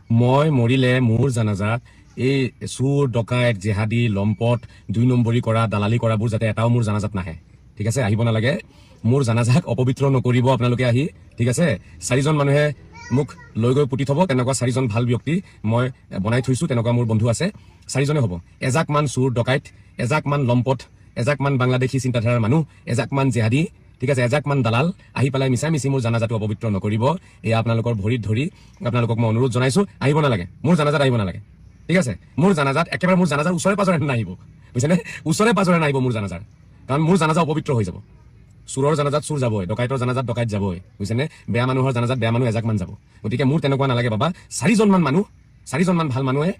মই মৰিলে মোৰ জানাজাত এই চুৰ ডকাইত জেহাদী লম্পট 2 নম্বৰী কৰা দালালি কৰাবোৰ যাতে এটাও মোৰ জানাজাত নাহে, ঠিক আছে? আহিব নালাগে। মোৰ জানাজাক অপবিত্ৰ নকৰিব আপোনালোকে আহি, ঠিক আছে? 4জন মানুহে মোক লৈ গৈ পুতি থব, তেনেকুৱা 4জন ভাল ব্যক্তি মই বনাই থৈছোঁ, তেনেকুৱা মোৰ বন্ধু আছে। 4জনে হ'ব। এজাকমান চুৰ ডকাইত, এজাকমান লম্পট, এজাকমান বাংলাদেশী চিন্তাধাৰাৰ মানুহ, এজাকমান জেহাদী, ঠিক আছে? এজাকমান দালাল আহি পেলাই মিছামিছি মোৰ জানাজাটো অপবিত্ৰ নকৰিব। এয়া আপোনালোকৰ ভৰিত ধৰি আপোনালোকক মই অনুৰোধ জনাইছোঁ, আহিব নালাগে, মোৰ জানাজাত আহিব নালাগে, ঠিক আছে? মোৰ জানাজাত একেবাৰে মোৰ জানাজাৰ ওচৰে পাজৰে নাহিব, বুজিছেনে? ওচৰে পাজৰে নাহিব মোৰ জানাজাৰ, কাৰণ মোৰ জানাজা অপবিত্ৰ হৈ যাব। চোৰৰ জানাজাত চোৰ যাবই, ডকাইতৰ জানাজাত ডকাইত যাবই, বুজিছেনে? বেয়া মানুহৰ জানাজাত বেয়া মানুহ এজাকমান যাব। গতিকে মোৰ তেনেকুৱা নালাগে বাবা। 4জনমান মানুহ, 4জনমান ভাল মানুহে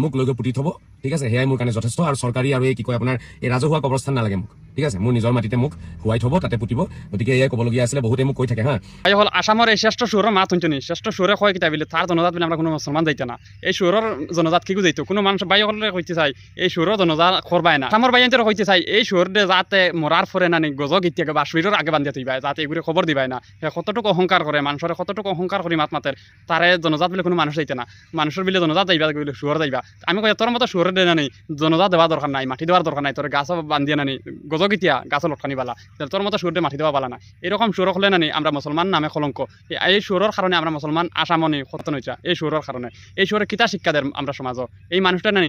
মোক লৈ গৈ পুতি থব, ঠিক আছে? সেয়াই মোৰ কাৰণে যথেষ্ট। আৰু চৰকাৰী আৰু এই কি কয় আপোনাৰ এই ৰাজহুৱা কবৰস্থান নালাগে মোক, ঠিক আছে? মোৰ নিজৰ মাটিতে মোক শুৱাই থব, তাতে পুতিব। গতিকে এয়াই ক'বলগীয়া আছিলে। বহুতে মোক কৈ থাকে হা, এই হল আসামের এই শ্রেষ্ঠ সুরের মাত শুনছনি, শ্রেষ্ঠ সুরে কয় কিতা বলে তার জনজাত বলে আমরা কোনো মুসলমান যাইতে না। এই সুরের জনজাত কি যাইতো কোনো মানুষ বাই হলে কইতে চাই এই সুরের জনজাত করবাই না। আসামের বাইন্তরে কইতে চাই এই সুরে যাতে মরার পরে না গজ গীতিয়াকে বা শরীরের আগে বান্ধিয়া থইবাই, যাতে এগুলো খবর দিবাই না। সে কতটুকু অহংকার করে মানুষের, কতটুকু অহংকার করি মাত মাতের, তারে জনজাত বলে কোনো মানুষ যাইতে না। মানুষের বিলে জনজাত যাইবা বলে সুর যাইবা। আমি কই তোর মতো সুরে দেনা নেই, জনজাত দেওয়া দরকার নাই, মাটি দেওয়ার দরকার নাই, তোর গাছ বান্ধিয়া নানি গজ গীতিয়া গাছ লটকানি বালা, তোর মতো সুরে মাটি দেওয়া বালা না। এরকম সুর হলে নানি আমরা মুসলমান নামে কলঙ্ক। এই সুরের কারণে আমরা মুসলমান আসামনি খতন হয়েছে। এই সুরের কারণে এই সুরে কিতা শিক্ষা দেয় আমরা সমাজ। এই মানুষটা নানি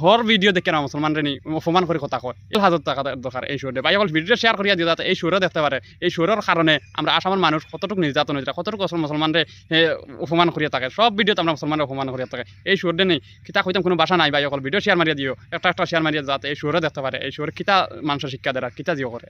হর ভিডিও দেখে না মুসলমান নি অপমান করে কথা কয়। 1,000 টাকা দরকার এই সুরে। ভাই অকল ভিডিও শেয়ার করিয়া দিয়ে যাতে এই সুরে দেখতে পারে এই সুরের কারণে আমরা আসামের মানুষ কতটুকু নির্যাতন হয়েছে, কতটুকু মুসলমানরে অপমান করিয়া থাকে। সব ভিডিওতে আমরা মুসলমানরা অপমান করিয়া থাকে। এই সুরে নেই কিতা কইতাম কোনো বাসা নাই। ভাই অকল ভিডিও শেয়ার মারিয়া দিও, একটা শেয়ার মারিয়া যাতে এই সুরে দেখতে পারে এই সুরে কিতা মানুষের শিক্ষা দেয়, কিতা জিও করে।